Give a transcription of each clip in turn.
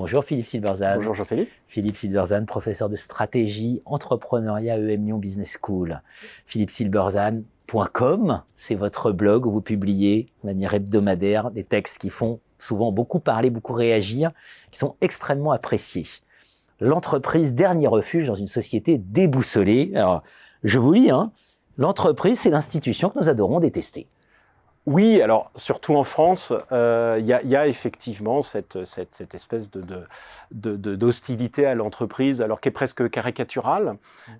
Bonjour Philippe Silberzan. Bonjour Jean-Philippe. Philippe Silberzan, professeur de stratégie, entrepreneuriat EM Lyon Business School. philippesilberzan.com, c'est votre blog où vous publiez de manière hebdomadaire des textes qui font souvent beaucoup parler, beaucoup réagir, qui sont extrêmement appréciés. L'entreprise, dernier refuge dans une société déboussolée. Alors, je vous lis, l'entreprise, c'est l'institution que nous adorons détester. Oui, alors surtout en France, il y a effectivement cette espèce d'hostilité à l'entreprise, alors qui est presque caricaturale,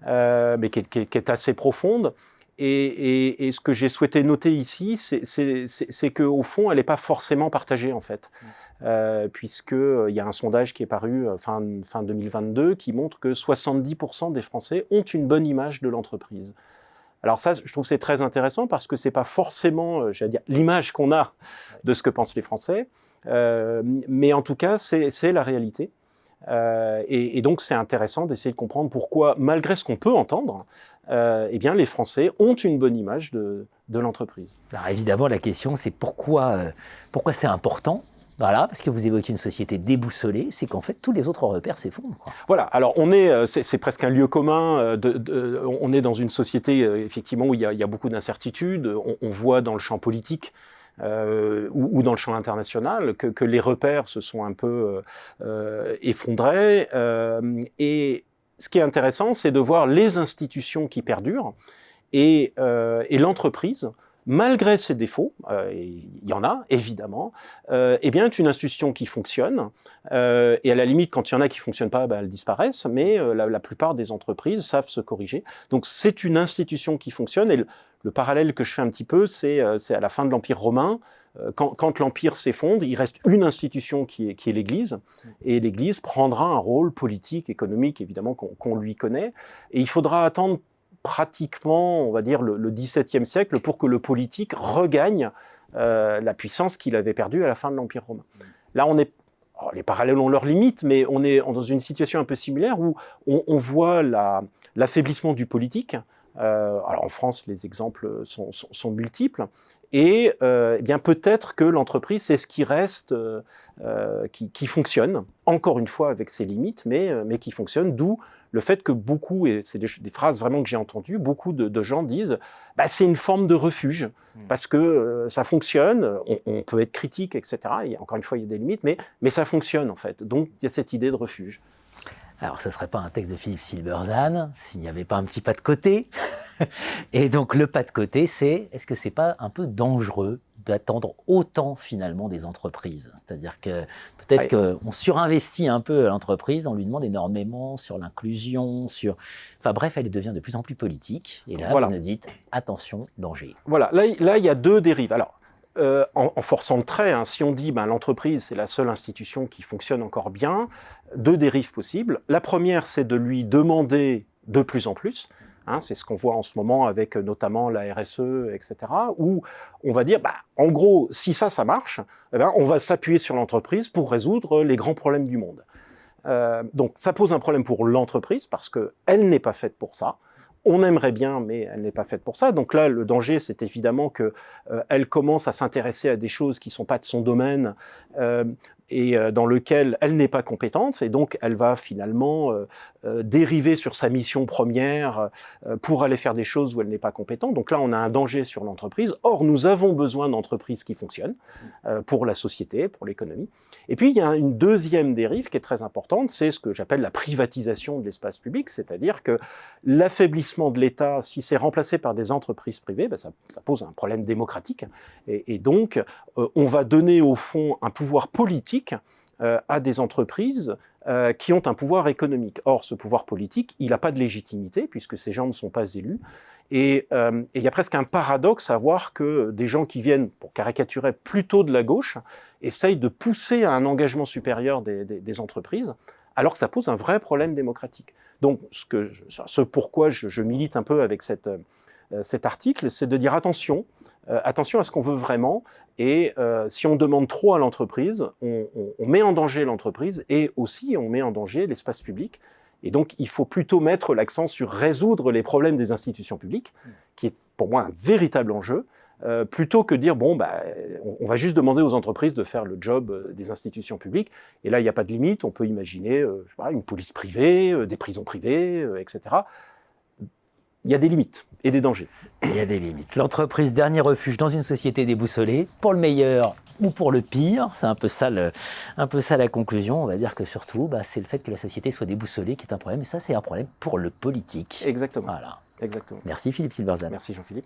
mais qui est assez profonde. Et ce que j'ai souhaité noter ici, c'est qu'au fond, elle n'est pas forcément partagée en fait, puisqu'il y a un sondage qui est paru fin 2022 qui montre que 70% des Français ont une bonne image de l'entreprise. Alors ça, je trouve que c'est très intéressant parce que c'est pas forcément, j'allais dire, l'image qu'on a de ce que pensent les Français, mais en tout cas, c'est la réalité. Et donc, c'est intéressant d'essayer de comprendre pourquoi, malgré ce qu'on peut entendre, eh bien, les Français ont une bonne image de l'entreprise. Alors évidemment, la question, c'est pourquoi c'est important. Voilà, parce que vous évoquez une société déboussolée, c'est qu'en fait, tous les autres repères s'effondrent. Voilà, alors c'est presque un lieu commun, on est dans une société, effectivement, où il y a beaucoup d'incertitudes, on voit dans le champ politique, ou dans le champ international, que les repères se sont un peu effondrés, et ce qui est intéressant, c'est de voir les institutions qui perdurent, et l'entreprise, malgré ses défauts, il y en a évidemment, eh bien, est une institution qui fonctionne, et à la limite, quand il y en a qui ne fonctionnent pas, elles disparaissent, mais la plupart des entreprises savent se corriger. Donc c'est une institution qui fonctionne, et le parallèle que je fais un petit peu, c'est à la fin de l'Empire romain, quand l'Empire s'effondre, il reste une institution qui est l'Église, et l'Église prendra un rôle politique, économique, évidemment, qu'on lui connaît, et il faudra attendre pratiquement, on va dire, le XVIIe siècle pour que le politique regagne la puissance qu'il avait perdue à la fin de l'Empire romain. Là, les parallèles ont leurs limites, mais on est dans une situation un peu similaire où on voit l'affaiblissement du politique. Alors en France, les exemples sont multiples, et eh bien peut-être que l'entreprise, c'est ce qui reste, qui fonctionne, encore une fois avec ses limites, mais qui fonctionne, d'où le fait que beaucoup, et c'est des phrases vraiment que j'ai entendues, beaucoup de gens disent c'est une forme de refuge, parce que ça fonctionne, on peut être critique, etc. Et encore une fois, il y a des limites, mais ça fonctionne en fait. Donc il y a cette idée de refuge. Alors, ce ne serait pas un texte de Philippe Silberzan s'il n'y avait pas un petit pas de côté. Et donc, le pas de côté, est-ce que ce n'est pas un peu dangereux d'attendre autant, finalement, des entreprises? C'est-à-dire que peut-être qu'on surinvestit un peu l'entreprise, on lui demande énormément sur l'inclusion, Enfin bref, elle devient de plus en plus politique. Et là, vous nous dites, attention, danger. Voilà, là, il y a deux dérives. Alors, en forçant le trait, si on dit l'entreprise, c'est la seule institution qui fonctionne encore bien, deux dérives possibles. La première, c'est de lui demander de plus en plus. C'est ce qu'on voit en ce moment avec notamment la RSE, etc., où on va dire, en gros, si ça marche, on va s'appuyer sur l'entreprise pour résoudre les grands problèmes du monde. Donc ça pose un problème pour l'entreprise parce qu'elle n'est pas faite pour ça. On aimerait bien, mais elle n'est pas faite pour ça. Donc là, le danger, c'est évidemment qu'elle commence à s'intéresser à des choses qui ne sont pas de son domaine, et dans lequel elle n'est pas compétente, et donc elle va finalement dériver sur sa mission première pour aller faire des choses où elle n'est pas compétente. Donc là, on a un danger sur l'entreprise. Or, nous avons besoin d'entreprises qui fonctionnent pour la société, pour l'économie. Et puis, il y a une deuxième dérive qui est très importante, c'est ce que j'appelle la privatisation de l'espace public, c'est-à-dire que l'affaiblissement de l'État, si c'est remplacé par des entreprises privées, ça pose un problème démocratique. Et donc, on va donner au fond un pouvoir politique à des entreprises qui ont un pouvoir économique. Or, ce pouvoir politique, il n'a pas de légitimité, puisque ces gens ne sont pas élus. Et il y a presque un paradoxe à voir que des gens qui viennent, pour caricaturer, plutôt de la gauche, essayent de pousser à un engagement supérieur des entreprises, alors que ça pose un vrai problème démocratique. Donc, ce pourquoi je milite un peu avec cet article, c'est de dire attention à ce qu'on veut vraiment, et si on demande trop à l'entreprise, on met en danger l'entreprise, et aussi on met en danger l'espace public, Et donc, il faut plutôt mettre l'accent sur résoudre les problèmes des institutions publiques, qui est pour moi un véritable enjeu, plutôt que dire, bon, on va juste demander aux entreprises de faire le job des institutions publiques. Et là, il n'y a pas de limite. On peut imaginer je sais pas, une police privée, des prisons privées, etc. Il y a des limites et des dangers. Il y a des limites. L'entreprise, dernier refuge dans une société déboussolée, pour le meilleur ou pour le pire. C'est un peu ça la conclusion. On va dire que surtout, c'est le fait que la société soit déboussolée qui est un problème. Et ça, c'est un problème pour le politique. Exactement. Voilà. Exactement. Merci Philippe Silberzan. Merci Jean-Philippe.